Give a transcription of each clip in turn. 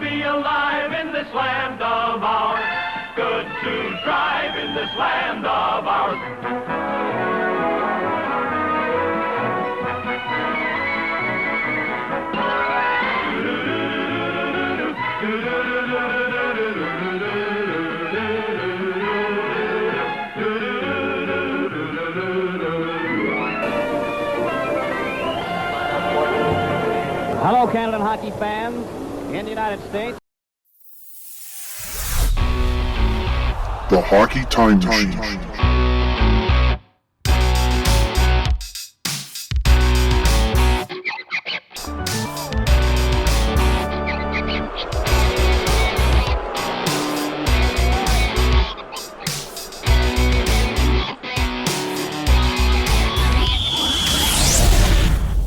be alive in this land of ours. Good to drive in this land of ours. Hello, Canada hockey fans in the United States. The Hockey Time Machine.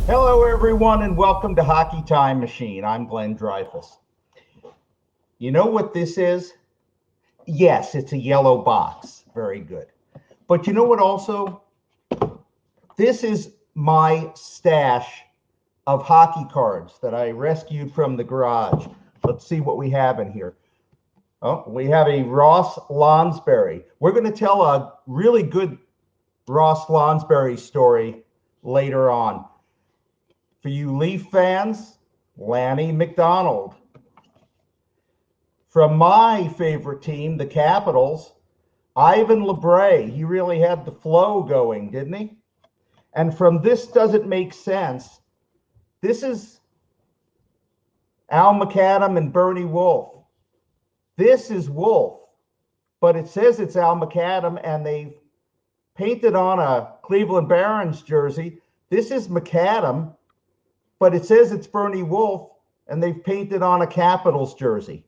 Hello, everyone, and welcome to Hockey Time Machine. I'm Glenn Dreyfus. You know what this is? Yes, it's a yellow box. Very good. But you know what also? This is my stash of hockey cards that I rescued from the garage. Let's see what we have in here. Oh, we have a Ross Lonsberry. We're going to tell a really good Ross Lonsberry story later on. For you Leaf fans, Lanny McDonald. From my favorite team, the Capitals, Ivan LeBray. He really had the flow going, didn't he? And from This Doesn't Make Sense, this is Al McAdam and Bernie Wolf. This is Wolf, but it says it's Al McAdam, and they've painted on a Cleveland Barons jersey. This is McAdam, but it says it's Bernie Wolf, and they've painted on a Capitals jersey.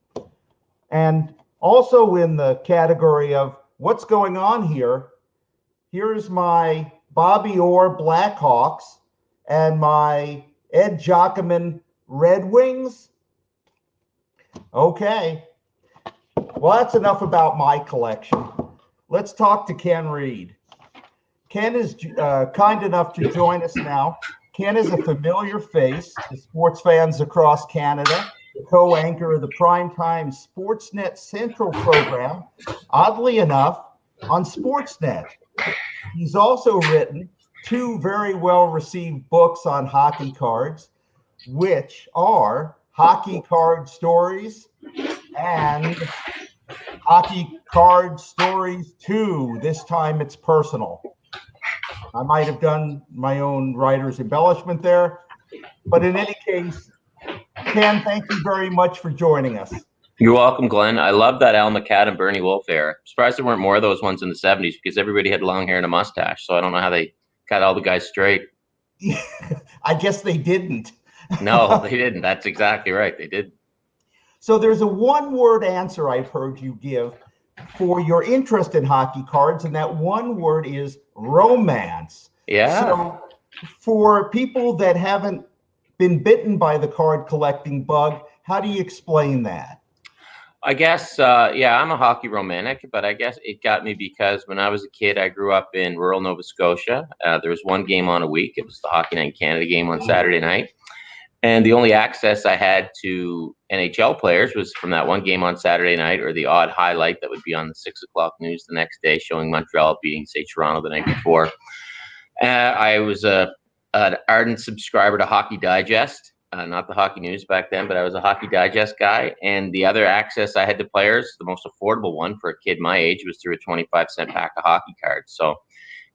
And also in the category of what's going on here, here's my Bobby Orr Blackhawks and my Ed Giacomin Red Wings. Okay. Well, that's enough about my collection. Let's talk to Ken Reed. Ken is kind enough to join us now. Ken is a familiar face to sports fans across Canada, the co-anchor of the primetime Sportsnet Central program, oddly enough, on Sportsnet. He's also written two very well-received books on hockey cards, which are Hockey Card Stories and Hockey Card Stories 2. This time it's personal. I might have done my own writer's embellishment there, but in any case, Ken, thank you very much for joining us. You're welcome, Glenn. I love that Al McAdam, Bernie Wolf era. Surprised there weren't more of those ones in the 70s because everybody had long hair and a mustache. So I don't know how they got all the guys straight. I guess they didn't. No, they didn't. That's exactly right. They did. So there's a one-word answer I've heard you give for your interest in hockey cards, and that one word is romance. Yeah. So for people that haven't been bitten by the card collecting bug, how do you explain that? I guess, yeah, I'm a hockey romantic, but I guess it got me because when I was a kid, I grew up in rural Nova Scotia. There was one game on a week. It was the Hockey Night in Canada game on Saturday night. And the only access I had to NHL players was from that one game on Saturday night, or the odd highlight that would be on the 6 o'clock news the next day showing Montreal beating, say, Toronto the night before. I was an ardent subscriber to Hockey Digest, not the Hockey News back then, but I was a Hockey Digest guy. And the other access I had to players, the most affordable one for a kid my age, was through a 25-cent pack of hockey cards. So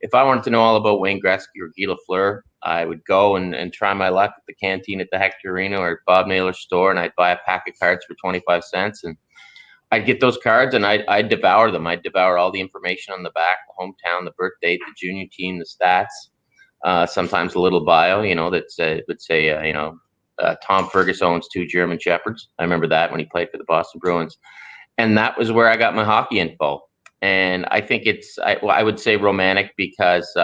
if I wanted to know all about Wayne Gretzky or Guy Lafleur, I would go and try my luck at the canteen at the Hector Arena or Bob Naylor's store, and I'd buy a pack of cards for 25 cents. And I'd get those cards, and I'd devour them. I'd devour all the information on the back, the hometown, the birth date, the junior team, the stats, sometimes a little bio, that would say, Tom Fergus owns 2 German Shepherds. I remember that when he played for the Boston Bruins. And that was where I got my hockey info. And I think I would say romantic because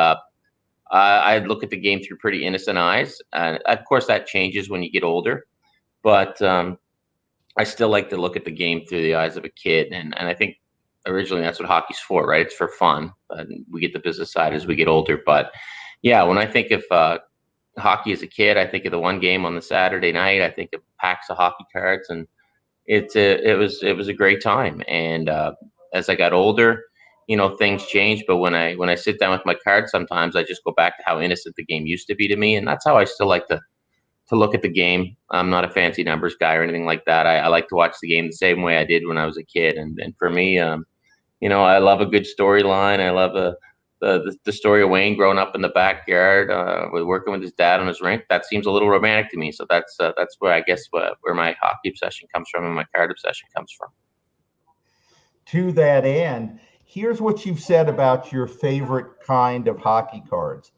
I look at the game through pretty innocent eyes. Of course, that changes when you get older. But I still like to look at the game through the eyes of a kid. And I think originally that's what hockey's for, right? It's for fun. We get the business side as we get older. But, yeah, when I think of hockey as a kid, I think of the one game on the Saturday night. I think of packs of hockey cards. And it was a great time. And as I got older, things changed. But when I sit down with my cards, sometimes I just go back to how innocent the game used to be to me, and that's how I still like to look at the game. I'm not a fancy numbers guy or anything like that. I like to watch the game the same way I did when I was a kid. And for me, I love a good storyline. I love the story of Wayne growing up in the backyard, with working with his dad on his rink. That seems a little romantic to me. So that's where I guess where my hockey obsession comes from and my card obsession comes from. To that end, here's what you've said about your favorite kind of hockey cards.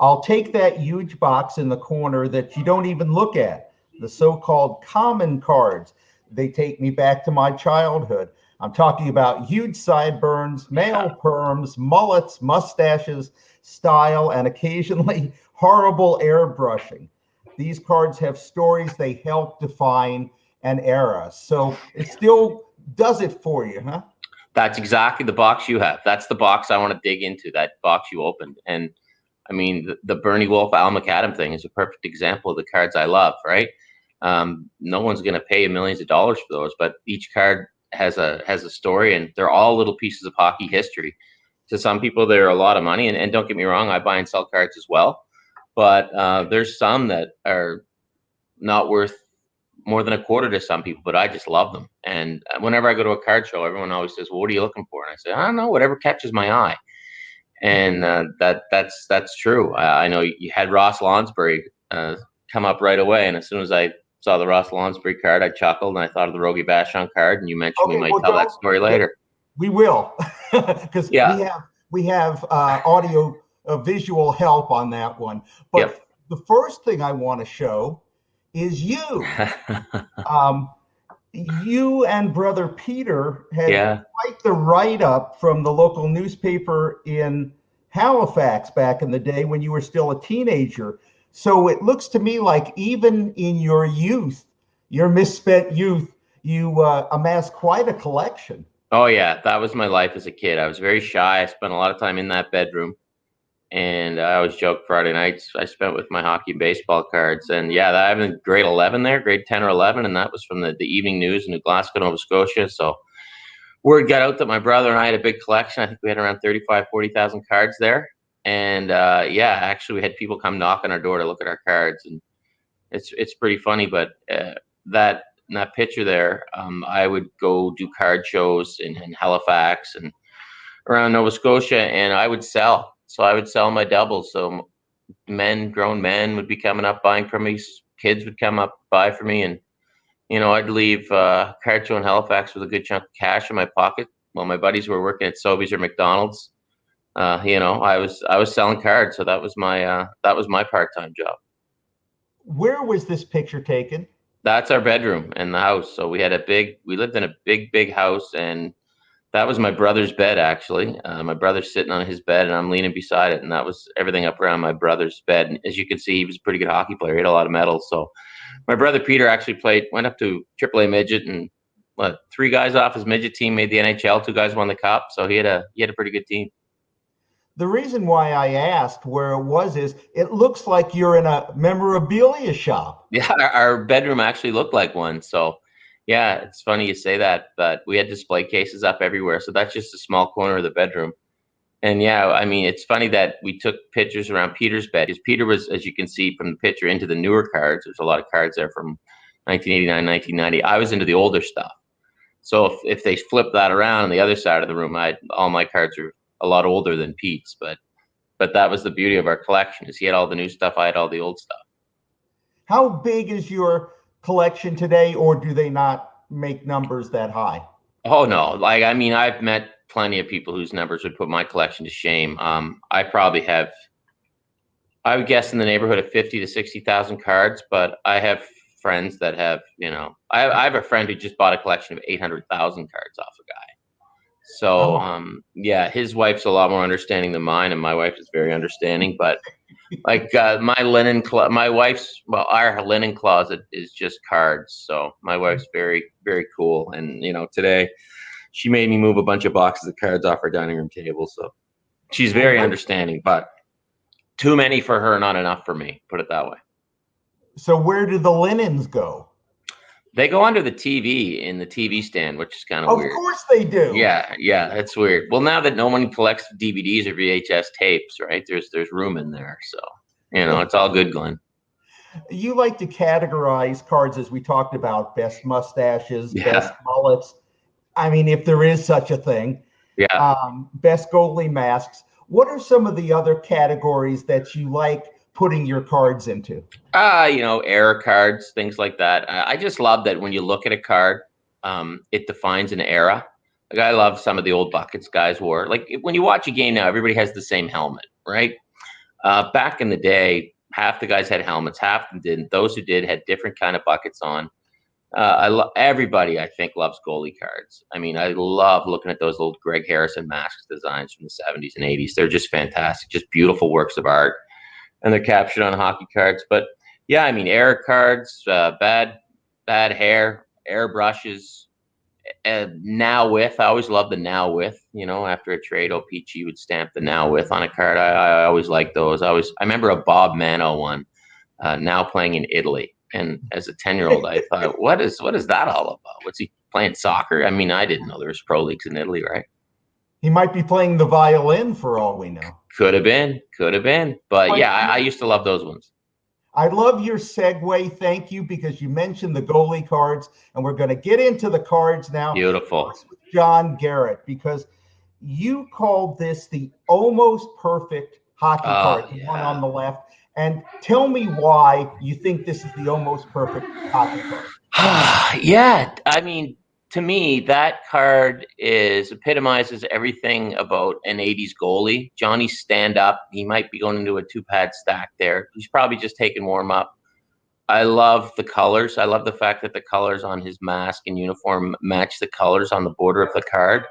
I'll take that huge box in the corner that you don't even look at, the so-called common cards. They take me back to my childhood. I'm talking about huge sideburns, male perms, mullets, mustaches, style, and occasionally horrible airbrushing. These cards have stories. They help define an era. So it still does it for you, huh? That's exactly the box you have. That's the box I want to dig into, that box you opened. And I mean, the Bernie Wolf, Al McAdam thing is a perfect example of the cards I love, right? No one's going to pay you millions of dollars for those, but each card has a story, and they're all little pieces of hockey history. To some people, they're a lot of money, and don't get me wrong, I buy and sell cards as well. But there's some that are not worth more than a quarter to some people, but I just love them. And whenever I go to a card show, everyone always says, well, what are you looking for? And I say, I don't know, whatever catches my eye. And that's true. I know you had Ross Lonsbury come up right away, and as soon as I saw the Ross Lonsbury card, I chuckled, and I thought of the Rogie Vachon card, and you mentioned we might tell that story later. We will, because we have audio visual help on that one. But the first thing I want to show is you. You and brother Peter had quite the write-up from the local newspaper in Halifax back in the day when you were still a teenager. So it looks to me like even in your youth, your misspent youth, you amassed quite a collection. Oh, yeah. That was my life as a kid. I was very shy. I spent a lot of time in that bedroom. And I always joke Friday nights I spent with my hockey and baseball cards. And I have a grade 11 there, grade 10 or 11. And that was from the Evening News in New Glasgow, Nova Scotia. So word got out that my brother and I had a big collection. I think we had around 35, 40,000 cards there. And actually we had people come knock on our door to look at our cards. And it's pretty funny. But that picture there, I would go do card shows in Halifax and around Nova Scotia, and I would sell. So I would sell my doubles. So grown men would be coming up buying from me. Kids would come up, buy for me. And, I'd leave card show in Halifax with a good chunk of cash in my pocket while my buddies were working at Sobeys or McDonald's. I was selling cards. So that was my part-time job. Where was this picture taken? That's our bedroom in the house. So we lived in a big house, and that was my brother's bed, actually. My brother's sitting on his bed, and I'm leaning beside it, and that was everything up around my brother's bed. And as you can see, he was a pretty good hockey player. He had a lot of medals. So my brother Peter actually went up to AAA midget, and 3 guys off his midget team made the NHL. 2 guys won the cup. So he had a pretty good team. The reason why I asked where it was is it looks like you're in a memorabilia shop. Yeah, our bedroom actually looked like one. So yeah, it's funny you say that, but we had display cases up everywhere. So that's just a small corner of the bedroom. And it's funny that we took pictures around Peter's bed, because Peter was, as you can see from the picture, into the newer cards. There's a lot of cards there from 1989, 1990. I was into the older stuff. So if they flip that around on the other side of the room, all my cards are a lot older than Pete's. But that was the beauty of our collection, is he had all the new stuff, I had all the old stuff. How big is your collection today, or do they not make numbers that high? Oh, no. I've met plenty of people whose numbers would put my collection to shame. I probably have, I would guess, in the neighborhood of 50 to 60,000 cards, but I have friends that have, I have a friend who just bought a collection of 800,000 cards off a guy. So, his wife's a lot more understanding than mine, and my wife is very understanding, but our linen closet is just cards. So my wife's very, very cool. And, today she made me move a bunch of boxes of cards off our dining room table. So she's very understanding, but too many for her, not enough for me, put it that way. So where do the linens go? They go under the TV in the TV stand, which is kind of weird. Of course they do. Yeah, that's weird. Well, now that no one collects DVDs or VHS tapes, right? There's room in there, so it's all good, Glenn. You like to categorize cards, as we talked about, best mustaches, best mullets. I mean, if there is such a thing. Yeah. Best goalie masks. What are some of the other categories that you like putting your cards into? Era cards, things like that. I just love that when you look at a card, it defines an era. Like, I love some of the old buckets guys wore. Like, when you watch a game now, everybody has the same helmet, right? Back in the day, half the guys had helmets, half of them didn't. Those who did had different kind of buckets on. Everybody, I think, loves goalie cards. I mean, I love looking at those old Greg Harrison masks designs from the 70s and 80s. They're just fantastic, just beautiful works of art, and they're captured on hockey cards. But yeah, I mean, era cards, bad hair, airbrushes, now with. I always loved the now with. After a trade, OPG would stamp the now with on a card. I always liked those. I remember a Bob Mano one, now playing in Italy. And as a 10-year-old, I thought, what is that all about? What's he playing soccer? I mean, I didn't know there was pro leagues in Italy, right? He might be playing the violin for all we know. Could have been. But yeah, I used to love those ones. I love your segue. Thank you, because you mentioned the goalie cards, and we're going to get into the cards now. Beautiful. John Garrett, because you called this the almost perfect hockey card, the one on the left. And tell me why you think this is the almost perfect hockey card. Yeah, I mean, to me, that card epitomizes everything about an 80s goalie. Johnny's stand up. He might be going into a 2-pad stack there. He's probably just taking warm up. I love the colors. I love the fact that the colors on his mask and uniform match the colors on the border of the card.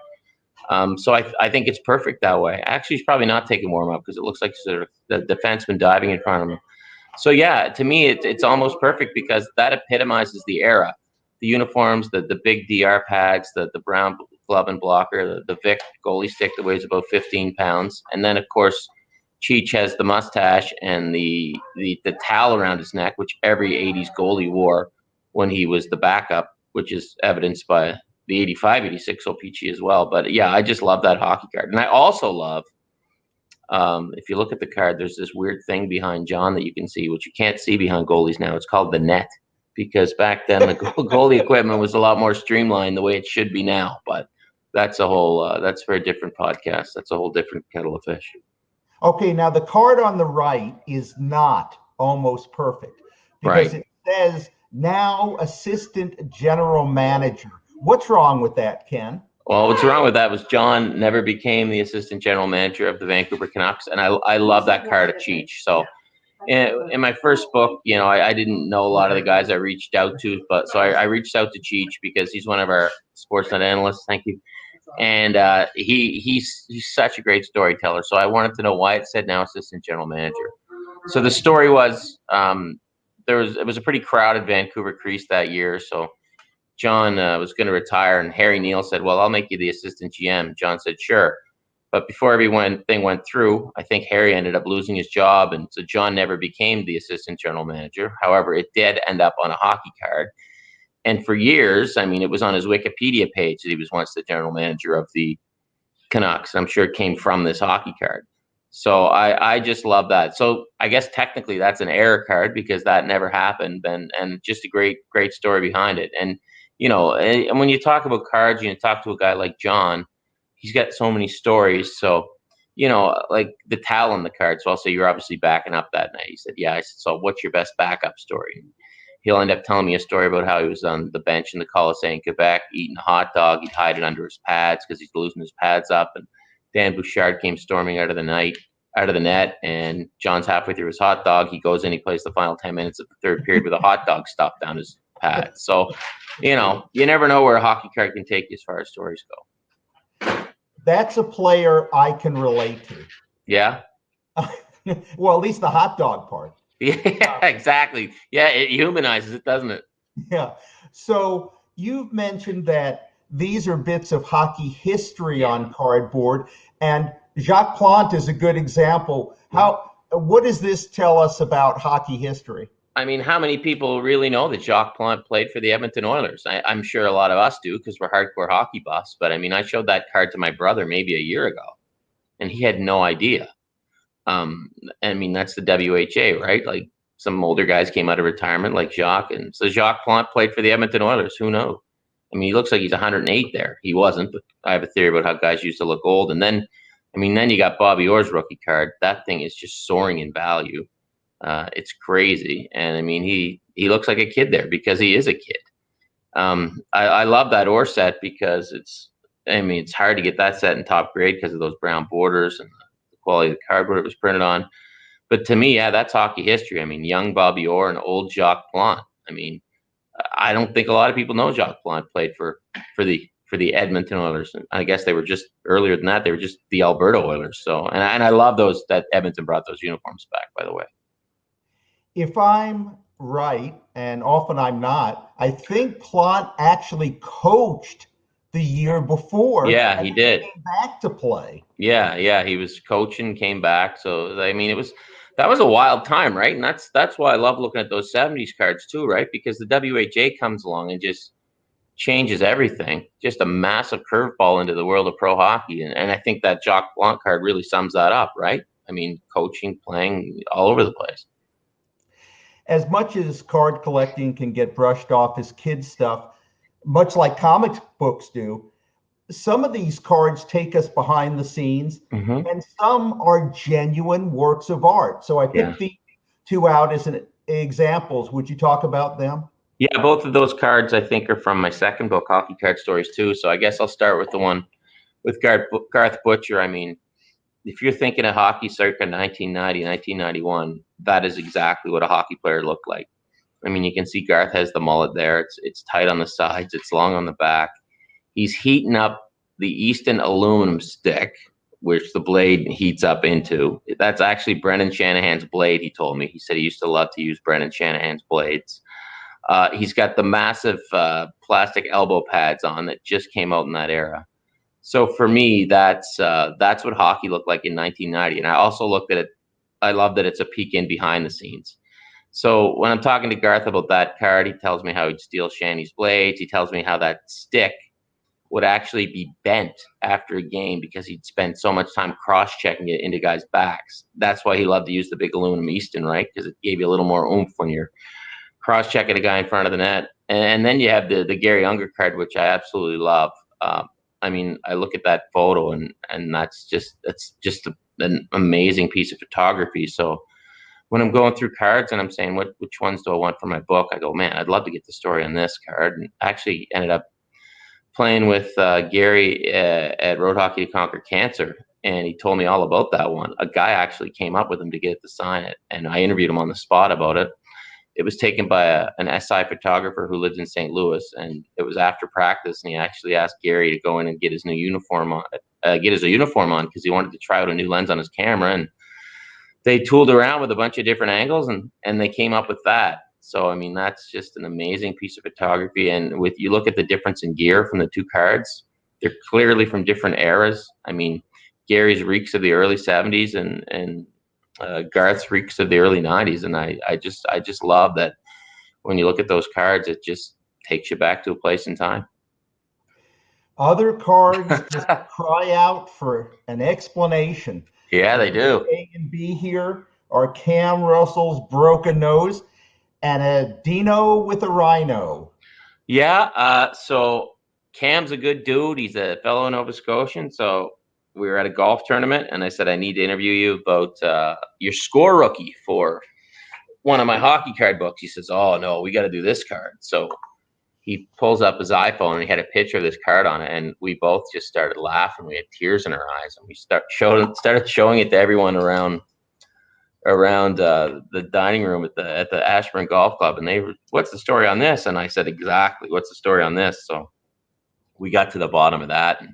So I think it's perfect that way. Actually, he's probably not taking warm up, because it looks like sort of the defenseman diving in front of him. So yeah, to me, it's almost perfect, because that epitomizes the era. The uniforms, the big DR pads, the brown glove and blocker, the Vic goalie stick that weighs about 15 pounds. And then, of course, Cheech has the mustache and the towel around his neck, which every 80s goalie wore when he was the backup, which is evidenced by the 85-86 OPG as well. But yeah, I just love that hockey card. And I also love, if you look at the card, there's this weird thing behind John that you can see, which you can't see behind goalies now. It's called the net, because back then the goalie equipment was a lot more streamlined the way it should be now. But that's that's for a different podcast. That's a whole different kettle of fish. Okay, now the card on the right is not almost perfect, because it says now assistant general manager. What's wrong with that, Ken? Well, what's wrong with that was John never became the assistant general manager of the Vancouver Canucks, and I love that card of Cheech. So in my first book, I didn't know a lot of the guys I reached out to, but so I reached out to Cheech because he's one of our Sportsnet analysts. Thank you. And he's such a great storyteller. So I wanted to know why it said now assistant general manager. So the story was it was a pretty crowded Vancouver crease that year. So John was going to retire, and Harry Neal said, well, I'll make you the assistant GM. John said, sure. But before everything went through, I think Harry ended up losing his job, and so John never became the assistant general manager. However, it did end up on a hockey card. And for years, I mean, it was on his Wikipedia page that he was once the general manager of the Canucks. I'm sure it came from this hockey card. So I just love that. So I guess technically that's an error card, because that never happened, and just a great story behind it. And and when you talk about cards, you talk to a guy like John, he's got so many stories. So, like the towel on the card. So I'll say, you're obviously backing up that night. He said, yeah. I said, so what's your best backup story? He'll end up telling me a story about how he was on the bench in the Colisée in Quebec eating a hot dog. He'd hide it under his pads because he's losing his pads up. And Dan Bouchard came storming out of the net, and John's halfway through his hot dog. He goes in, he plays the final 10 minutes of the third period with a hot dog stuffed down his pad. So, you never know where a hockey card can take you as far as stories go. That's a player I can relate to. Yeah. Well, at least the hot dog part. Yeah, exactly. Yeah, it humanizes it, doesn't it? Yeah. So you've mentioned that these are bits of hockey history on cardboard, and Jacques Plante is a good example. What does this tell us about hockey history? I mean, how many people really know that Jacques Plante played for the Edmonton Oilers? I'm sure a lot of us do because we're hardcore hockey buffs. But I mean, I showed that card to my brother maybe a year ago, and he had no idea. I mean, that's the WHA, right? Like some older guys came out of retirement, like Jacques, and so Jacques Plante played for the Edmonton Oilers. Who knows? I mean, he looks like he's 108 there. He wasn't, but I have a theory about how guys used to look old. And then, I mean, then you got Bobby Orr's rookie card. That thing is just soaring in value. It's crazy. And I mean, he looks like a kid there because he is a kid. I love that Orr set because it's hard to get that set in top grade because of those brown borders and the quality of the cardboard it was printed on. But to me, yeah, that's hockey history. I mean, young Bobby Orr and old Jacques Plante. I mean, I don't think a lot of people know Jacques Plante played for the Edmonton Oilers. And I guess they were just earlier than that. They were just the Alberta Oilers. So, and I love those that Edmonton brought those uniforms back, by the way. If I'm right, and often I'm not, I think Plante actually coached the year before. Yeah, he did. Came back to play. Yeah, he was coaching, came back. So I mean, that was a wild time, right? And that's why I love looking at those 70s cards too, right? Because the WHA comes along and just changes everything. Just a massive curveball into the world of pro hockey. And I think that Jacques Plante card really sums that up, right? I mean, coaching, playing all over the place. As much as card collecting can get brushed off as kid stuff, much like comic books do, some of these cards take us behind the scenes, and some are genuine works of art. So I picked the two out as examples. Would you talk about them? Yeah, both of those cards I think are from my second book, Hockey Card Stories too. So I guess I'll start with the one with Garth Butcher. I mean, if you're thinking of hockey circa 1990, 1991, that is exactly what a hockey player looked like. I mean, you can see Garth has the mullet there. It's tight on the sides. It's long on the back. He's heating up the Easton aluminum stick, which the blade heats up into. That's actually Brendan Shanahan's blade, he told me. He said he used to love to use Brendan Shanahan's blades. He's got the massive plastic elbow pads on that just came out in that era. So for me, that's what hockey looked like in 1990. And I also looked at it. I love that it's a peek in behind the scenes. So when I'm talking to Garth about that card, he tells me how he'd steal Shanny's blades. He tells me how that stick would actually be bent after a game because he'd spend so much time cross-checking it into guys' backs. That's why he loved to use the big aluminum Easton, right? Because it gave you a little more oomph when you're cross-checking a guy in front of the net. And then you have the Gary Unger card, which I absolutely love. I mean, I look at that photo and that's just an amazing piece of photography. So when I'm going through cards and I'm saying, which ones do I want for my book? I go, man, I'd love to get the story on this card. And I actually ended up playing with Gary at Road Hockey to Conquer Cancer. And he told me all about that one. A guy actually came up with him to get to sign it. And I interviewed him on the spot about it. It was taken by an SI photographer who lived in St. Louis, and it was after practice, and he actually asked Gary to go in and get his new uniform on, because he wanted to try out a new lens on his camera, and they tooled around with a bunch of different angles, and they came up with that. So I mean, that's just an amazing piece of photography. And you look at the difference in gear from the two cards, they're clearly from different eras. I mean, Gary's reeks of the early 70s, and Garth's reeks of the early 90s. And I just love that when you look at those cards, it just takes you back to a place in time. Other cards just cry out for an explanation. Yeah, they do. A and B here are Cam Russell's broken nose and a Dino with a rhino. Yeah, so Cam's a good dude. He's a fellow Nova Scotian. So we were at a golf tournament, and I said, I need to interview you about your score rookie for one of my hockey card books. He says, oh, no, we got to do this card. So he pulls up his iPhone, and he had a picture of this card on it, and we both just started laughing. We had tears in our eyes, and we started showing it to everyone around the dining room at the Ashburn Golf Club. And they were, what's the story on this? And I said, exactly, what's the story on this? So we got to the bottom of that, and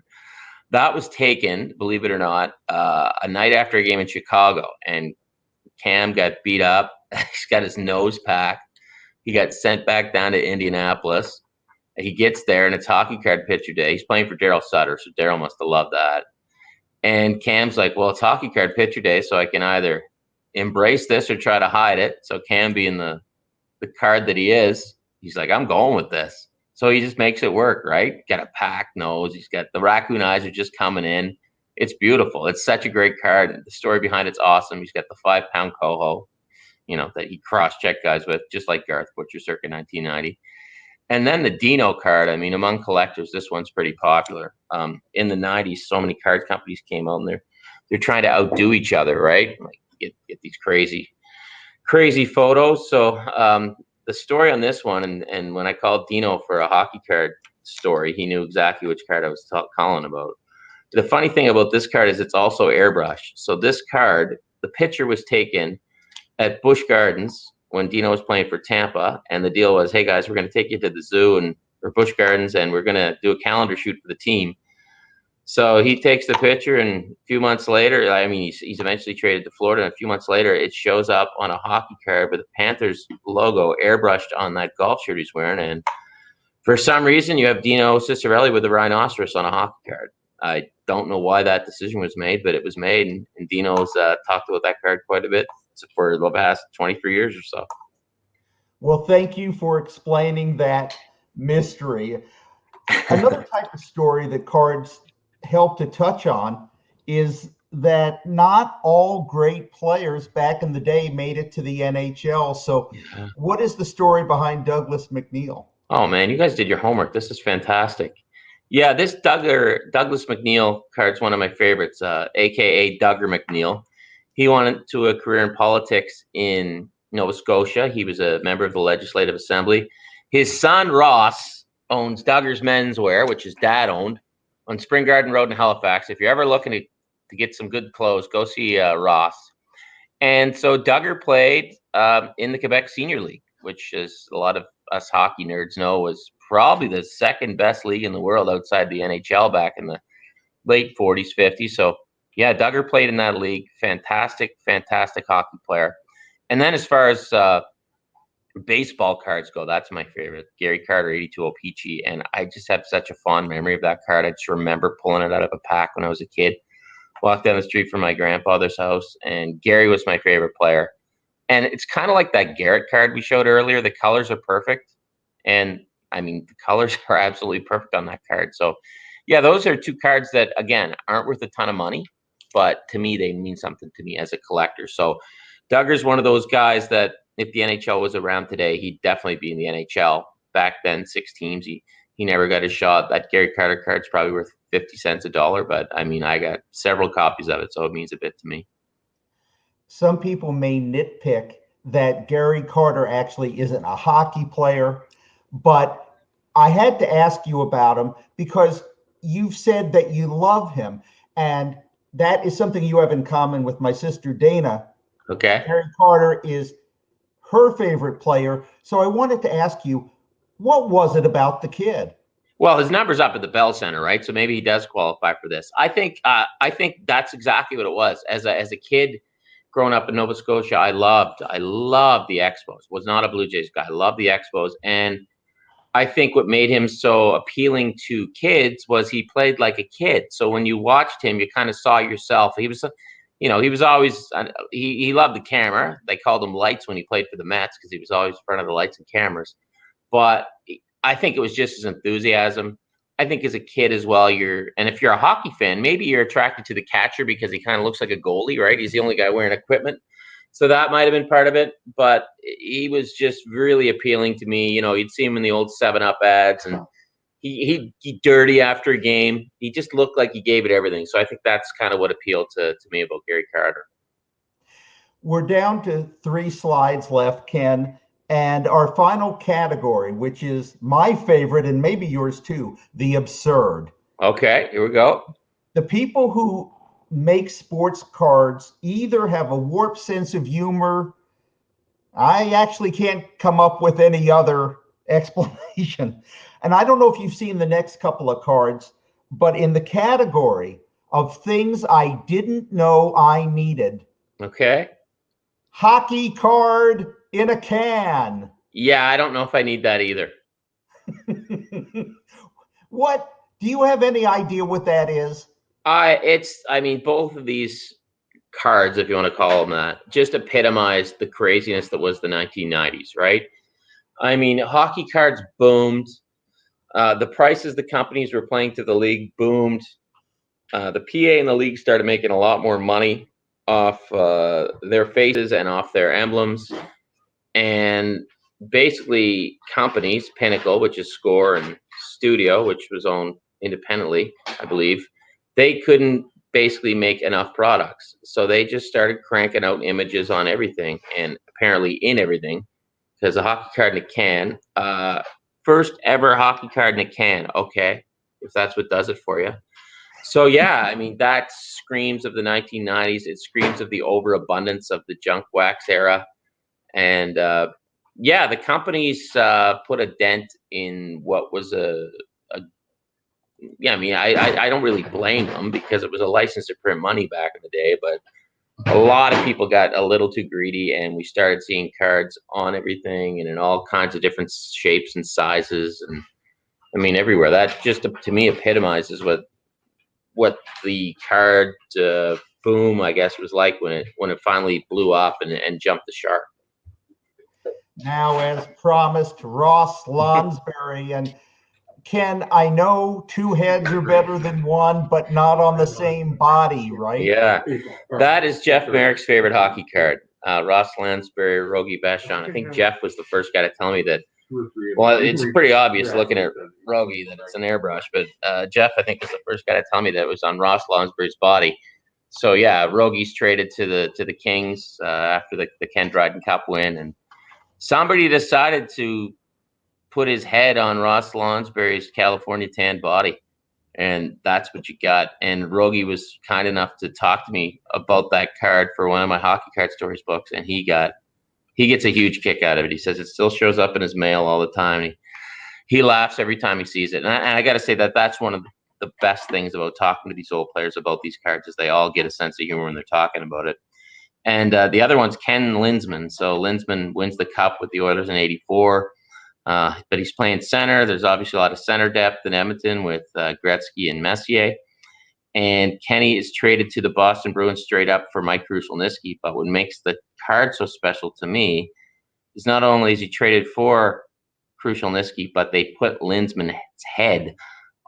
that was taken, believe it or not, a night after a game in Chicago. And Cam got beat up. He's got his nose packed. He got sent back down to Indianapolis. He gets there, and it's hockey card picture day. He's playing for Daryl Sutter, so Daryl must have loved that. And Cam's like, well, it's hockey card picture day, so I can either embrace this or try to hide it. So Cam, being the the card that he is, he's like, I'm going with this. So he just makes it work, right? Got a packed nose. He's got the raccoon eyes are just coming in. It's beautiful. It's such a great card. The story behind it's awesome. He's got the 5-pound coho, that he cross-checked guys with, just like Garth Butcher circa 1990. And then the Dino card, I mean, among collectors, this one's pretty popular. In the 90s, so many card companies came out, and they're trying to outdo each other, right? Like get these crazy photos. So the story on this one, and when I called Dino for a hockey card story, he knew exactly which card I was calling about. The funny thing about this card is it's also airbrushed. So this card, the picture was taken at Busch Gardens when Dino was playing for Tampa, and the deal was, hey guys, we're going to take you to the zoo or Busch Gardens, and we're going to do a calendar shoot for the team. So he takes the picture, and a few months later, I mean, he's eventually traded to Florida, and a few months later, it shows up on a hockey card with the Panthers logo airbrushed on that golf shirt he's wearing, and for some reason, you have Dino Ciccarelli with a rhinoceros on a hockey card. I don't know why that decision was made, but it was made, and Dino's talked about that card quite a bit for the past 23 years or so. Well, thank you for explaining that mystery. Another type of story that cards help to touch on is that not all great players back in the day made it to the NHL. So What is the story behind Douglas MacNeil? Oh, man, you guys did your homework. This is fantastic. Yeah, this Douglas MacNeil card's one of my favorites, a.k.a. Duggar MacNeil. He went into a career in politics in Nova Scotia. He was a member of the Legislative Assembly. His son, Ross, owns Duggar's Menswear, which his dad owned, on Spring Garden Road in Halifax. If you're ever looking to get some good clothes, go see Ross. And so Duggar played in the Quebec Senior League, which, as a lot of us hockey nerds know, was probably the second best league in the world outside the NHL back in the late 40s, 50s. So, yeah, Duggar played in that league. Fantastic hockey player. And then as far as baseball cards go, that's my favorite. Gary Carter 82 O-Pee-Chee. And I just have such a fond memory of that card. I just remember pulling it out of a pack when I was a kid. Walked down the street from my grandfather's house, and Gary was my favorite player. And it's kind of like that Garrett card we showed earlier. The colors are perfect. And, I mean, the colors are absolutely perfect on that card. So, yeah, those are two cards that, again, aren't worth a ton of money. But to me, they mean something to me as a collector. So Duggar's one of those guys that if the NHL was around today, he'd definitely be in the NHL. Back then, 6 teams. He never got a shot. That Gary Carter card's probably worth 50 cents a dollar. But, I mean, I got several copies of it, so it means a bit to me. Some people may nitpick that Gary Carter actually isn't a hockey player, but I had to ask you about him because you've said that you love him, and that is something you have in common with my sister Dana. Okay. Gary Carter is her favorite player. So I wanted to ask you, what was it about the kid? Well, his number's up at the Bell Center, right? So maybe he does qualify for this. I think that's exactly what it was. As a kid growing up in Nova Scotia, I loved the Expos. Was not a Blue Jays guy. I loved the Expos. And I think what made him so appealing to kids was he played like a kid. So when you watched him, you kind of saw yourself. He was, he was always, he loved the camera. They called him Lights when he played for the Mets because he was always in front of the lights and cameras. But I think it was just his enthusiasm. I think as a kid as well, and if you're a hockey fan, maybe you're attracted to the catcher because he kind of looks like a goalie, right? He's the only guy wearing equipment. So that might have been part of it, but he was just really appealing to me. You'd see him in the old 7-Up ads, and he'd dirty after a game. He just looked like he gave it everything. So I think that's kind of what appealed to me about Gary Carter. We're down to 3 slides left, Ken, and our final category, which is my favorite and maybe yours too, the absurd. Okay, here we go. The people who make sports cards either have a warped sense of humor. I actually can't come up with any other explanation. And I don't know if you've seen the next couple of cards, but in the category of things I didn't know I needed. Okay. Hockey card in a can. Yeah, I don't know if I need that either. What? Do you have any idea what that is? Both of these cards, if you want to call them that, just epitomize the craziness that was the 1990s, right? I mean, hockey cards boomed. The prices the companies were playing to the league boomed. The PA and the league started making a lot more money off their faces and off their emblems. And basically, companies, Pinnacle, which is Score, and Studio, which was owned independently, I believe, they couldn't basically make enough products. So they just started cranking out images on everything, and apparently in everything, because a hockey card in a can, first ever hockey card in a can, okay, if that's what does it for you. So yeah, I mean, that screams of the 1990s. It screams of the overabundance of the junk wax era. And yeah, the companies put a dent in what was yeah, I mean, I don't really blame them, because it was a license to print money back in the day, but a lot of people got a little too greedy, and we started seeing cards on everything and in all kinds of different shapes and sizes, and I mean, everywhere. That just, to me, epitomizes what the card boom, I guess, was like when it finally blew up and jumped the shark. Now, as promised, Ross Lonsberry. And Ken, I know two heads are better than one, but not on the same body, right? Yeah, that is Jeff Merrick's favorite hockey card. Ross Lansbury, Rogie Vachon. I think Jeff was the first guy to tell me that. Well, it's pretty obvious looking at Rogie that it's an airbrush, but Jeff, I think, was the first guy to tell me that it was on Ross Lonsbury's body. So yeah, Rogie's traded to the Kings after the Ken Dryden Cup win, and somebody decided to put his head on Ross Lonsbury's California tan body, and that's what you got. And Rogie was kind enough to talk to me about that card for one of my Hockey Card Stories books, and he gets a huge kick out of it. He says it still shows up in his mail all the time. He laughs every time he sees it, and I got to say that's one of the best things about talking to these old players about these cards, is they all get a sense of humor when they're talking about it. And the other one's Ken Linseman. So Linseman wins the Cup with the Oilers in '84. But he's playing center. There's obviously a lot of center depth in Edmonton with Gretzky and Messier. And Kenny is traded to the Boston Bruins straight up for Mike Krushelnyski. But what makes the card so special to me is not only is he traded for Krushelnyski, but they put Linseman's head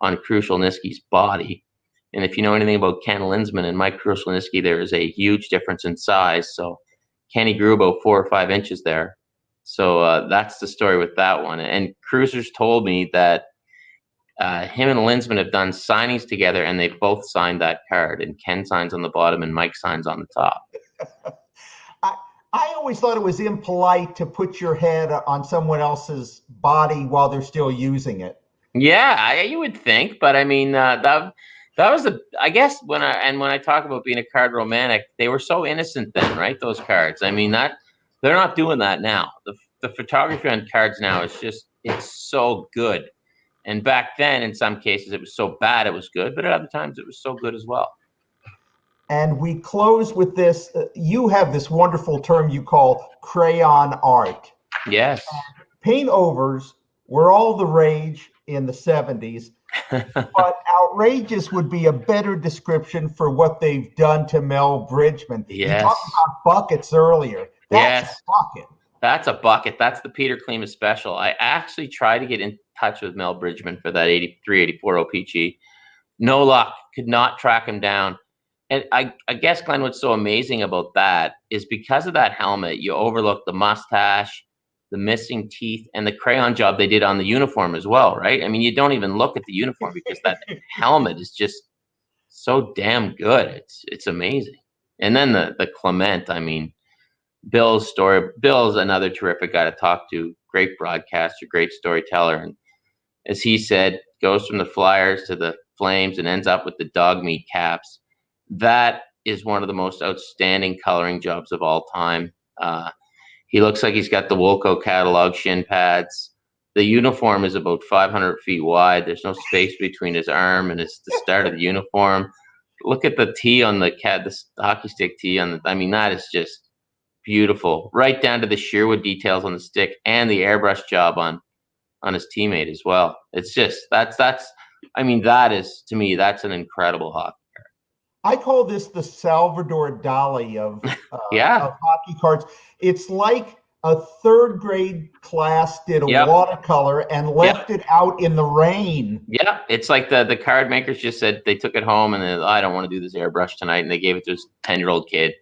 on Krushelnyski's body. And if you know anything about Ken Linseman and Mike Krushelnyski, there is a huge difference in size. So Kenny grew about 4 or 5 inches there. So that's the story with that one. And Cruisers told me that him and Linseman have done signings together, and they both signed that card. And Ken signs on the bottom, and Mike signs on the top. I always thought it was impolite to put your head on someone else's body while they're still using it. Yeah, you would think, but I mean that was I guess when I talk about being a card romantic, they were so innocent then, right? Those cards. I mean they're not doing that now. The photography on cards now is it's so good. And back then, in some cases, it was so bad it was good, but at other times it was so good as well. And we close with this. You have this wonderful term you call crayon art. Yes. Paint overs were all the rage in the 70s, but outrageous would be a better description for what they've done to Mel Bridgman. Yes. You talked about buckets earlier. That's a bucket. That's a bucket. That's the Peter Klima special. I actually tried to get in touch with Mel Bridgman for that 83-84 OPG. No luck. Could not track him down. And I guess, Glenn, what's so amazing about that is because of that helmet, you overlook the mustache, the missing teeth, and the crayon job they did on the uniform as well, right? I mean, you don't even look at the uniform because that helmet is just so damn good. It's amazing. And then the Clement, I mean, Bill's story. Bill's another terrific guy to talk to. Great broadcaster, great storyteller. And as he said, goes from the Flyers to the Flames and ends up with the dog meat Caps. That is one of the most outstanding coloring jobs of all time. He looks like he's got the Woolco catalog shin pads. The uniform is about 500 feet wide. There's no space between his arm and the start of the uniform. Look at the tee on the hockey stick tee on the. I mean, that is just beautiful, right down to the Sherwood details on the stick and the airbrush job on his teammate as well. It's just that's I mean, that is, to me, that's an incredible hockey card. I call this the Salvador Dali of yeah. of hockey cards. It's like a third grade class did a Yep. watercolor and left it out in the rain. Yeah, it's like the card makers just said they took it home and then, I don't want to do this airbrush tonight, and they gave it to this 10-year-old kid,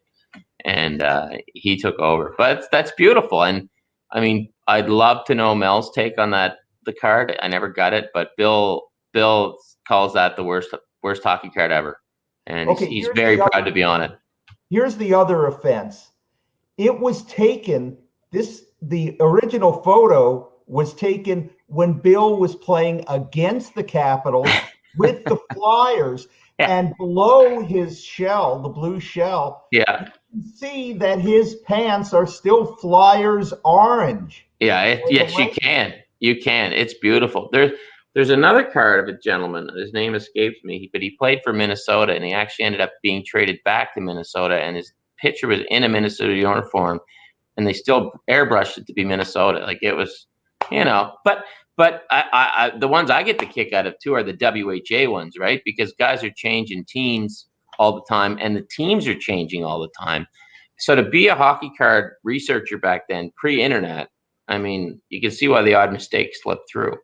and he took over. But that's beautiful, and I mean, I'd love to know Mel's take on the card. I never got it, but Bill calls that the worst hockey card ever, and he's very proud to be on it. Here's the other offense. It was taken. The original photo was taken when Bill was playing against the Capitals with the Flyers, and below his shell, the blue shell, you can see that his pants are still Flyers orange. Yeah, yes, you can. You can. It's beautiful. There's another card of a gentleman. His name escapes me, but he played for Minnesota, and he actually ended up being traded back to Minnesota, and his picture was in a Minnesota uniform, and they still airbrushed it to be Minnesota. Like, it was, but I the ones I get the kick out of too are the WHA ones, right? Because guys are changing teams all the time, and the teams are changing all the time. So to be a hockey card researcher back then, pre-internet, I mean, you can see why the odd mistake slipped through.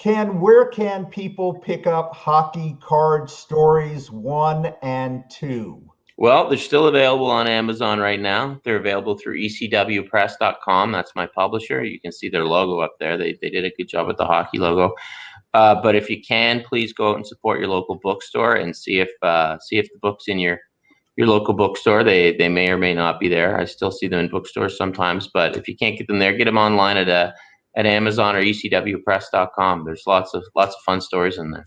Where can people pick up Hockey Card Stories 1 and 2? Well, they're still available on Amazon right now. They're available through ecwpress.com. That's my publisher. You can see their logo up there. They did a good job with the hockey logo. But if you can, please go out and support your local bookstore and see if the book's in your local bookstore. They may or may not be there. I still see them in bookstores sometimes. But if you can't get them there, get them online at Amazon or ecwpress.com. There's lots of fun stories in there.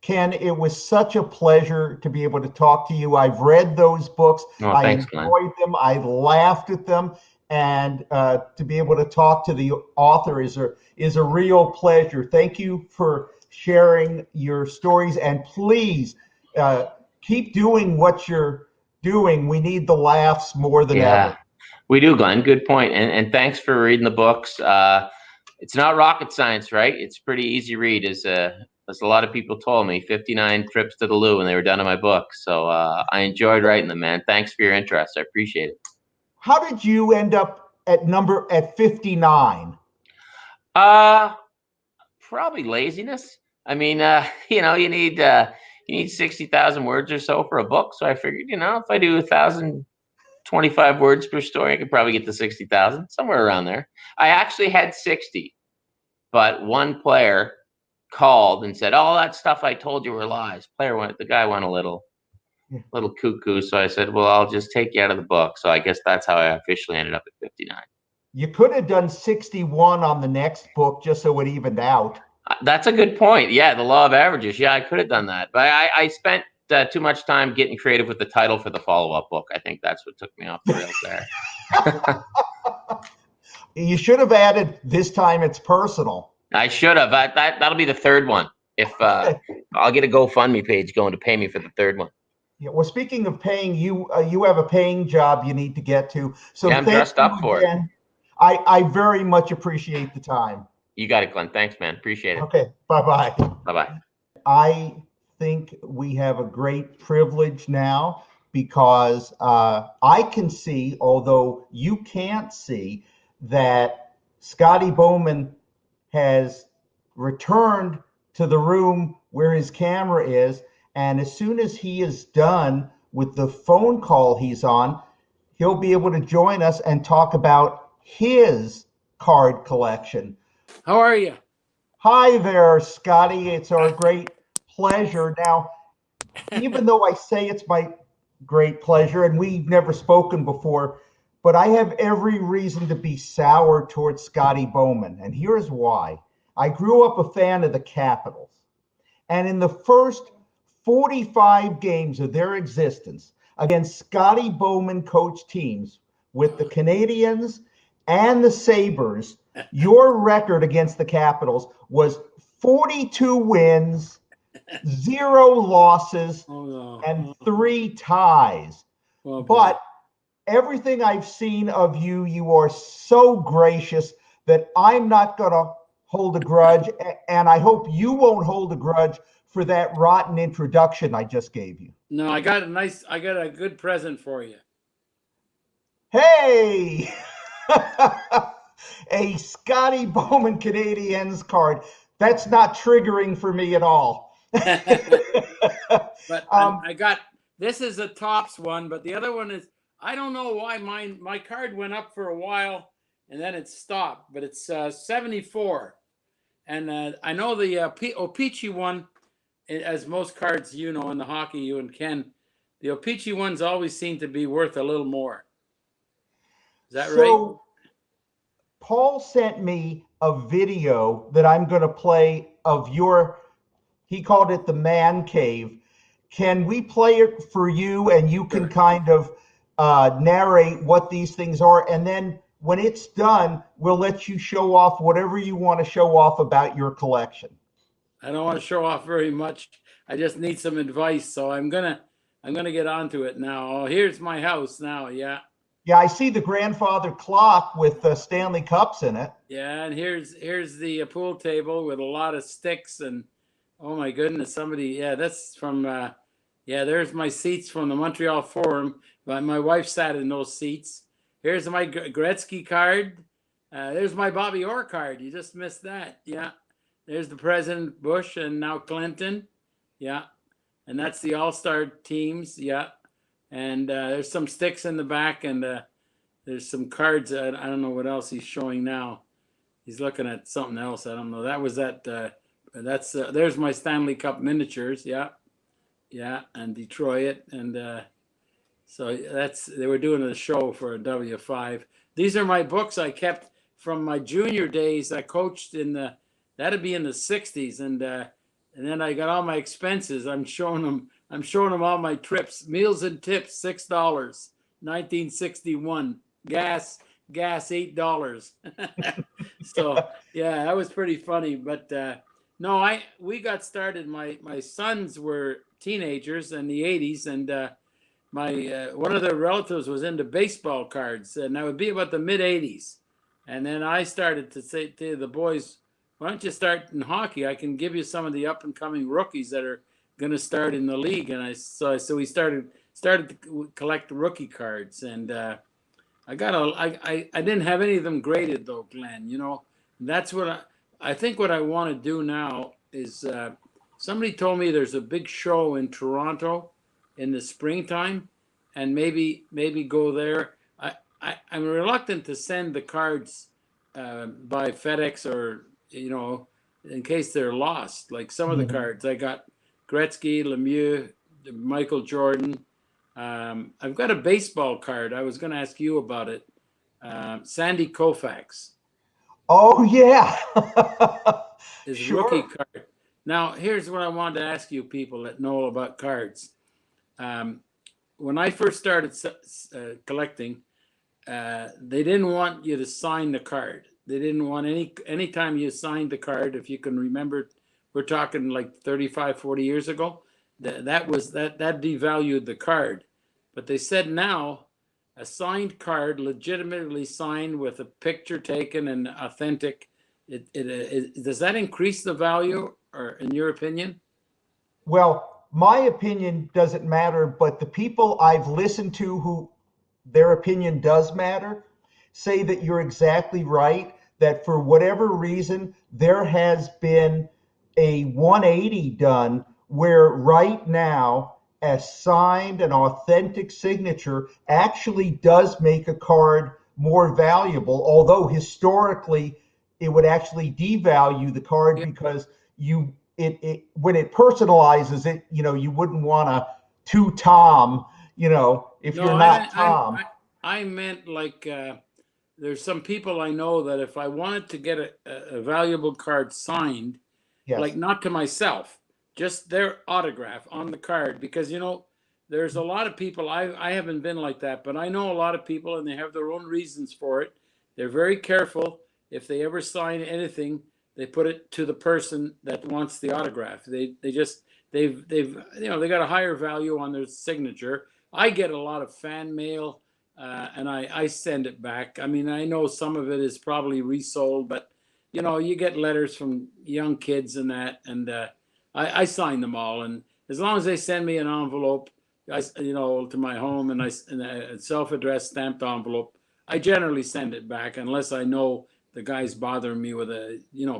Ken, it was such a pleasure to be able to talk to you. I've read those books. I enjoyed them. I laughed at them. And to be able to talk to the author is a real pleasure. Thank you for sharing your stories. And please keep doing what you're doing. We need the laughs more than ever. We do, Glenn. Good point. And thanks for reading the books. It's not rocket science, right? It's pretty easy read, as a lot of people told me. 59 trips to the loo when they were done in my book. So I enjoyed writing them, man. Thanks for your interest. I appreciate it. How did you end up at 59? Probably laziness. I mean, you need 60,000 words or so for a book. So I figured, if I do 1,025 words per story, I could probably get to 60,000, somewhere around there. I actually had 60, but one player called and said, "Oh, that stuff I told you were lies." The guy went a little cuckoo. So I said, "Well, I'll just take you out of the book." So I guess that's how I officially ended up at 59. You could have done 61 on the next book just so it evened out. That's a good point. Yeah, the law of averages. Yeah, I could have done that, but I spent too much time getting creative with the title for the follow-up book. I think that's what took me off the rails there. You should have added, "This time it's personal." I should have. That'll be the third one. If I'll get a GoFundMe page going to pay me for the third one. Yeah. Well, speaking of paying, you have a paying job you need to get to. So I'm dressed up for it. I very much appreciate the time. You got it, Glenn. Thanks, man. Appreciate it. Okay. Bye-bye. Bye-bye. I think we have a great privilege now because I can see, although you can't see, that Scotty Bowman has returned to the room where his camera is. And as soon as he is done with the phone call he's on, he'll be able to join us and talk about his card collection. How are you? Hi there, Scotty. It's our great pleasure. Now, even though I say it's my great pleasure and we've never spoken before, but I have every reason to be sour towards Scotty Bowman. And here's why. I grew up a fan of the Capitals. And in the first 45 games of their existence against Scotty Bowman coach teams with the Canadiens and the Sabres, your record against the Capitals was 42 wins, 0 losses, and 3 ties. But everything I've seen of you, you are so gracious that I'm not going to hold a grudge. And I hope you won't hold a grudge for that rotten introduction I just gave you. No, I got a good present for you. Hey, a Scotty Bowman Canadiens card. That's not triggering for me at all. But Um, I got, this is a tops one, but the other one is, I don't know why my card went up for a while and then it stopped, but it's 74. And I know the O-Pee-Chee one, as most cards you know in the hockey, you and Ken, the O-Pee-Chee ones always seem to be worth a little more. Is that right? so Paul sent me a video that I'm going to play of your, he called it the man cave. Can we play it for you and you can Sure. kind of narrate what these things are? And then when it's done, we'll let you show off whatever you want to show off about your collection. I don't want to show off very much. I just need some advice, so I'm gonna get onto it now. Oh, here's my house now. Yeah, Yeah, I see the grandfather clock with Stanley Cups in it. yeah, and here's the pool table with a lot of sticks and oh my goodness, somebody. Yeah, that's from. Yeah, there's my seats from the Montreal Forum. My wife sat in those seats. Here's my Gretzky card. There's my Bobby Orr card. You just missed that. Yeah. There's the President Bush and now Clinton. Yeah. And that's the All-Star teams. Yeah. And there's some sticks in the back and there's some cards. I don't know what else he's showing now. He's looking at something else. I don't know. That was that. That's there's my Stanley Cup miniatures. Yeah. Yeah. And Detroit. And so they were doing a show for a W5. These are my books I kept from my junior days. I coached that'd be in the 60s. And then I got all my expenses. I'm showing them all my trips. Meals and tips, $6, 1961. Gas, $8. So yeah, that was pretty funny. But no, we got started. My sons were teenagers in the 80s, and my one of their relatives was into baseball cards, and that would be about the mid 80s. And then I started to say to the boys, why don't you start in hockey? I can give you some of the up and coming rookies that are going to start in the league. And so we started to collect rookie cards. And I didn't have any of them graded though, Glenn. You know, that's what I think what I want to do now is somebody told me there's a big show in Toronto in the springtime, and maybe go there. I'm reluctant to send the cards by FedEx or, you know, in case they're lost. Like some of the cards, I got Gretzky, Lemieux, Michael Jordan. I've got a baseball card. I was going to ask you about it. Sandy Koufax. Oh, yeah. His Sure. rookie card. Now, here's what I wanted to ask you people that know about cards. When I first started collecting, they didn't want you to sign the card. They didn't want anytime you signed the card, if you can remember, we're talking like 35, 40 years ago, that devalued the card. But they said now a signed card, legitimately signed with a picture taken and authentic, does that increase the value, or in your opinion? Well, my opinion doesn't matter, but the people I've listened to who their opinion does matter say that you're exactly right, that for whatever reason, there has been a 180 done where right now a signed and authentic signature actually does make a card more valuable, although historically it would actually devalue the card because when it personalizes it, you know, you wouldn't want to Tom, you know, if you're not Tom. I meant like there's some people I know that if I wanted to get a valuable card signed, Yes. like not to myself, just their autograph on the card, because, you know, there's a lot of people, I haven't been like that, but I know a lot of people and they have their own reasons for it. They're very careful. If they ever sign anything, they put it to the person that wants the autograph. They've you know, they got a higher value on their signature. I get a lot of fan mail and I send it back. I mean, I know some of it is probably resold, but you know, you get letters from young kids and that, and I sign them all. And as long as they send me an envelope, to my home, and in a self-addressed stamped envelope. I generally send it back unless I know the guy's bothering me with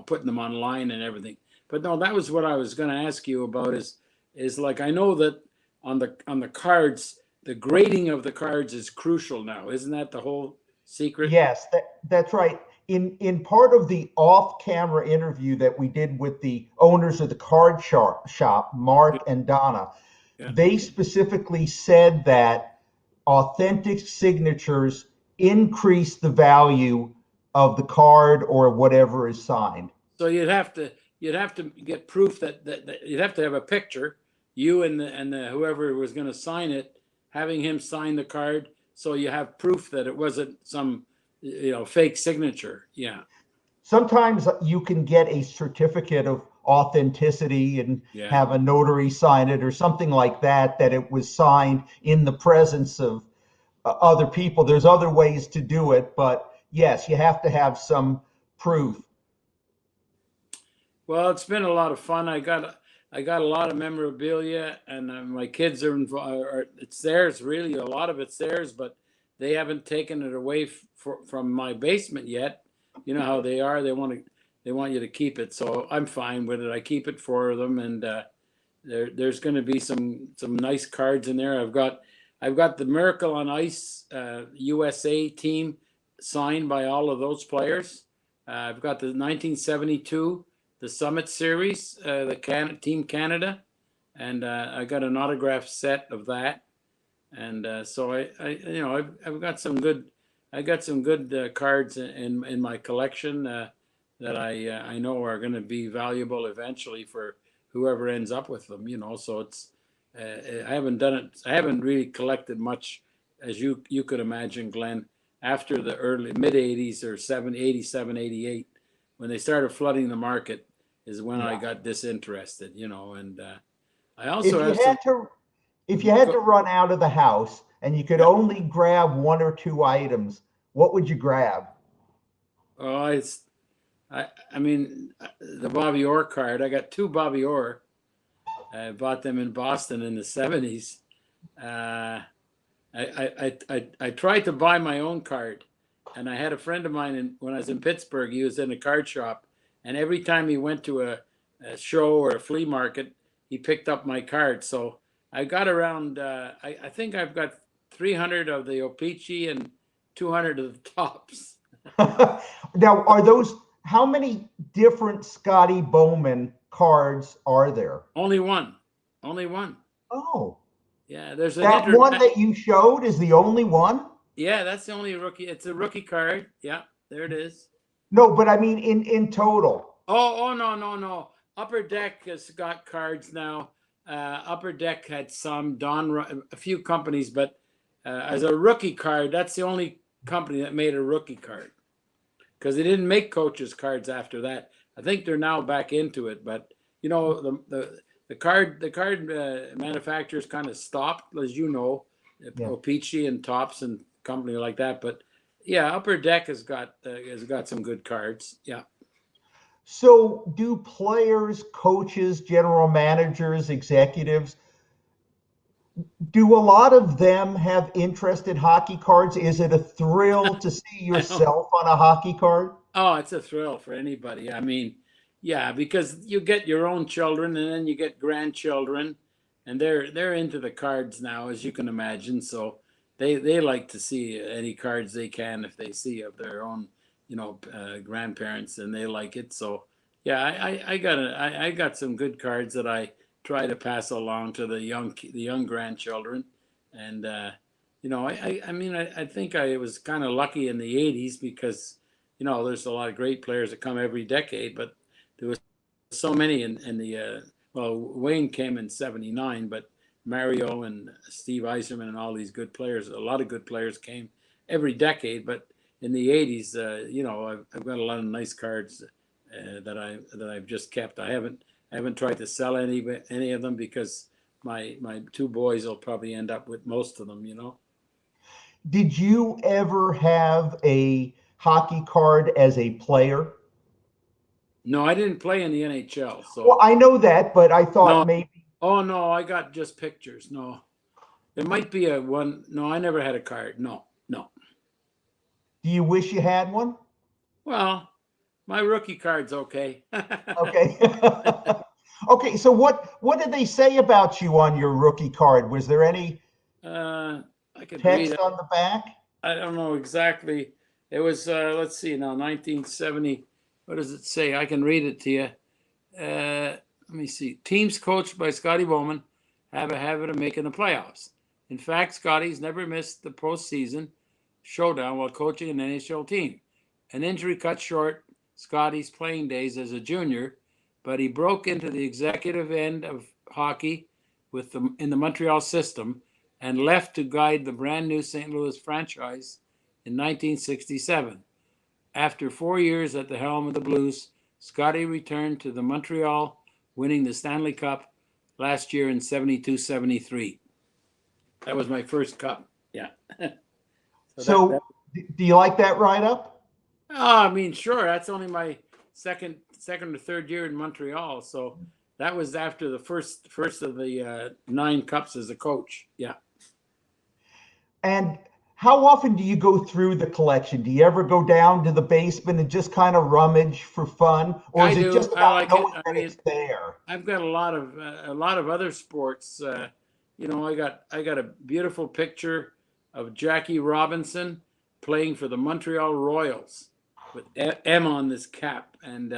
putting them online and everything. But no, that was what I was going to ask you about. Is like, I know that on the cards, the grading of the cards is crucial now. Isn't that the whole secret? Yes, that's right. In part of the off-camera interview that we did with the owners of the card shop, Mark and Donna, they specifically said that authentic signatures increase the value of the card or whatever is signed. So you'd have to get proof that you'd have to have a picture, you and the whoever was going to sign it, having him sign the card, so you have proof that it wasn't some fake signature. Yeah. Sometimes you can get a certificate of authenticity and have a notary sign it or something like that it was signed in the presence of other people. There's other ways to do it, but yes, you have to have some proof. Well, it's been a lot of fun. I got a lot of memorabilia, and my kids are involved. It's theirs, really. A lot of it's theirs, but they haven't taken it away from my basement yet. You know how they are. They want you to keep it, so I'm fine with it. I keep it for them, and there's going to be some nice cards in there. I've got the Miracle on Ice USA team signed by all of those players. I've got the 1972, the Summit Series, the Team Canada, and I got an autograph set of that. And so I've got some good cards in my collection that I know are going to be valuable eventually for whoever ends up with them. So it's I haven't done it. I haven't really collected much, as you could imagine, Glenn, after the early mid 80s or 87, 88, when they started flooding the market, is when I got disinterested. And I also if you had to run out of the house and you could only grab one or two items, what would you grab? Oh, I mean, the Bobby Orr card. I got two Bobby Orr. I bought them in Boston in the 70s. I tried to buy my own card, and I had a friend of mine when I was in Pittsburgh. He was in a card shop, and every time he went to a show or a flea market, he picked up my card. So I got around, I think I've got 300 of the O-Pee-Chee and 200 of the Tops. Now, how many different Scotty Bowman cards are there? Only one. Oh. Yeah, there's that one that you showed is the only one? Yeah, that's the only rookie. It's a rookie card. Yeah, there it is. No, but I mean in total. Oh, no. Upper Deck has got cards now. Upper Deck had some, a few companies, but as a rookie card, that's the only company that made a rookie card, because they didn't make coaches cards after that. I think they're now back into it, but the card manufacturers kind of stopped, as you know, O-Pee-Chee and Tops and company like that. But yeah, Upper Deck has got some good cards. Yeah. So do players, coaches, general managers, executives, do a lot of them have interest in hockey cards? Is it a thrill to see yourself on a hockey card? Oh, it's a thrill for anybody. I mean, yeah, because you get your own children and then you get grandchildren, and they're into the cards now, as you can imagine. So they like to see any cards they can if they see of their own grandparents, and they like it. So yeah, I got some good cards that I try to pass along to the young grandchildren, and I think I was kind of lucky in the 80s, because there's a lot of great players that come every decade, but there was so many in the Wayne came in 79, but Mario and Steve Yzerman and all these good players, a lot of good players came every decade. But in the 80s, I've got a lot of nice cards that I've just kept. I haven't tried to sell any of them, because my two boys will probably end up with most of them. Did you ever have a hockey card as a player? No, I didn't play in the NHL. So well, I know that, but I thought maybe. Oh no, I got just pictures. No, There might be a one. No, I never had a card. No. Do you wish you had one? Well, my rookie card's okay. Okay. Okay, so what did they say about you on your rookie card? Was there any I could read text it. on the back? I don't know exactly. It was, let's see now, 1970. What does it say? I can read it to you. Let me see. Teams coached by Scotty Bowman have a habit of making the playoffs. In fact, Scotty's never missed the postseason showdown while coaching an NHL team. An injury cut short Scotty's playing days as a junior, but he broke into the executive end of hockey in the Montreal system and left to guide the brand new St. Louis franchise in 1967. After 4 years at the helm of the Blues, Scotty returned to the Montreal, winning the Stanley Cup last year in 72-73. That was my first cup. Yeah. So do you like that write-up? I mean, sure. That's only my second or third year in Montreal. So that was after the first of the 9 cups as a coach. Yeah. And how often do you go through the collection? Do you ever go down to the basement and just kind of rummage for fun, or I is do. it just I about like knowing it. I that mean, it's there? I've got a lot of other sports. You know, I got a beautiful picture of Jackie Robinson playing for the Montreal Royals with M on this cap, and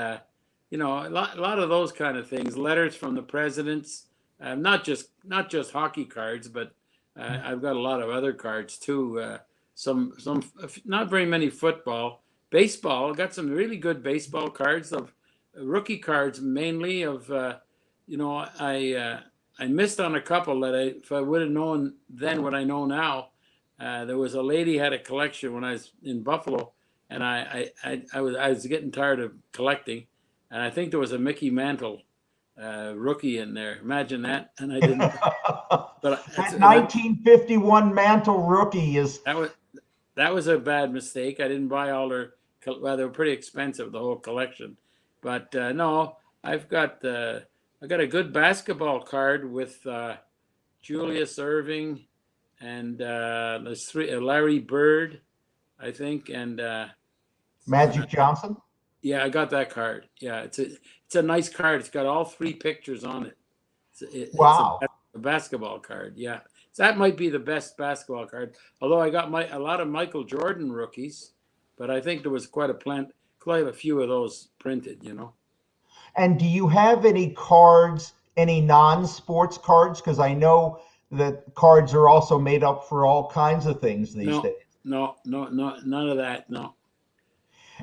you know, a lot of those kind of things. Letters from the presidents, not just hockey cards, but I've got a lot of other cards too. Some not very many football, baseball. I got some really good baseball cards of rookie cards, mainly of you know, I missed on a couple that if I would have known then what I know now. There was a lady had a collection when I was in Buffalo, and I was getting tired of collecting, and I think there was a Mickey Mantle rookie in there. Imagine that, and I didn't. But That 1951 Mantle rookie is that was a bad mistake. I didn't buy all their. Well, they were pretty expensive, the whole collection. But no, I got a good basketball card with Julius Erving. And there's 3 Larry Bird, I think, and Magic Johnson. Yeah, I got that card. Yeah, it's a nice card. It's got all 3 pictures on it. Wow. It's a basketball card. Yeah, so that might be the best basketball card. Although I got a lot of Michael Jordan rookies, but I think there was quite a few of those printed. You know. And do you have any cards, any non-sports cards? Because I know that cards are also made up for all kinds of things these days. No, none of that. No.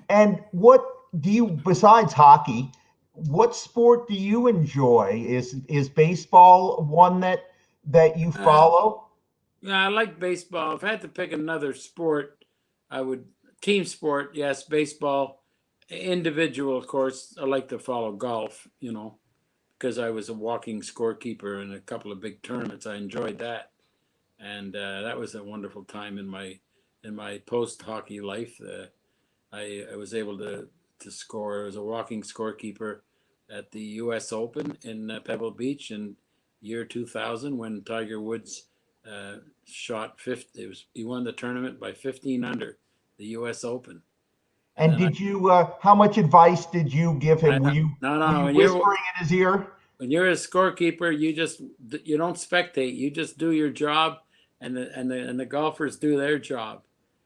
And what do you, besides hockey, what sport do you enjoy? Is baseball one that you follow? Yeah, I like baseball. If I had to pick another sport, I would team sport. Yes, baseball. Individual, of course, I like to follow golf. You know, because I was a walking scorekeeper in a couple of big tournaments. I enjoyed that, and that was a wonderful time in my post hockey life. I was able to score. I was a walking scorekeeper at the U.S. Open in Pebble Beach in year 2000 when Tiger Woods shot 50. He won the tournament by 15 under the U.S. Open. And did you? How much advice did you give him? Were you whispering in his ear? When you're a scorekeeper, you don't spectate. You just do your job, and the golfers do their job.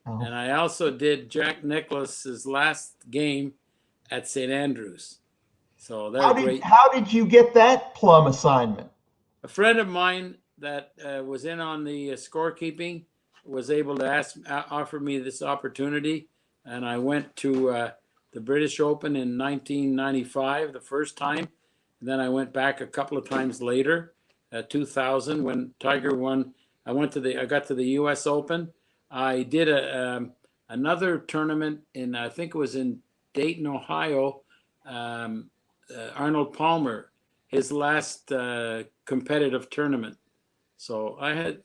Oh. And I also did Jack Nicklaus's last game at St. Andrews. So how did you get that plum assignment? A friend of mine that was in on the scorekeeping was able to offer me this opportunity. And I went to the British Open in 1995, the first time. And then I went back a couple of times later, 2000, when Tiger won. I got to the U.S. Open. I did another tournament I think it was in Dayton, Ohio. Arnold Palmer, his last competitive tournament. So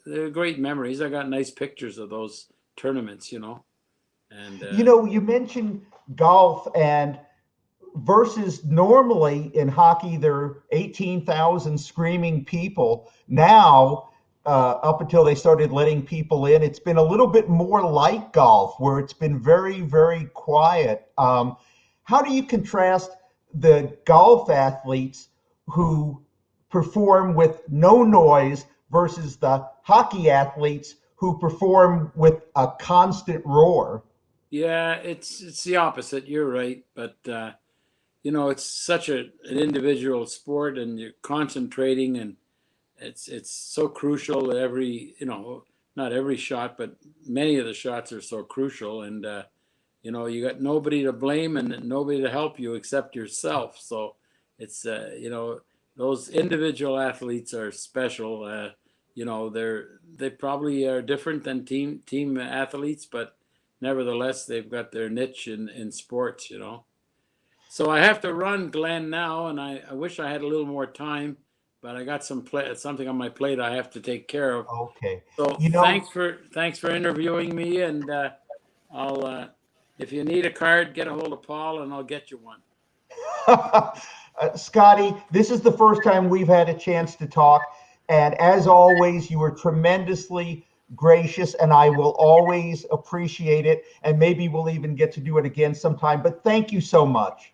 they're great memories. I got nice pictures of those tournaments, you know. And you mentioned golf and versus normally in hockey there are 18,000 screaming people. Now up until they started letting people in. It's been a little bit more like golf, where it's been very, very quiet. How do you contrast the golf athletes who perform with no noise versus the hockey athletes who perform with a constant roar? Yeah, it's the opposite. You're right, but it's such an individual sport, and you're concentrating, and it's so crucial. Not every shot, but many of the shots are so crucial, and you got nobody to blame and nobody to help you except yourself. So it's those individual athletes are special. They probably are different than team athletes, but nevertheless, they've got their niche in sports, So I have to run, Glenn, now, and I wish I had a little more time, but I got something on my plate I have to take care of. Okay. So thanks for interviewing me, and I'll if you need a card, get a hold of Paul, and I'll get you one. Scotty, this is the first time we've had a chance to talk, and as always, you were tremendously gracious, and I will always appreciate it, and maybe we'll even get to do it again sometime, but thank you so much.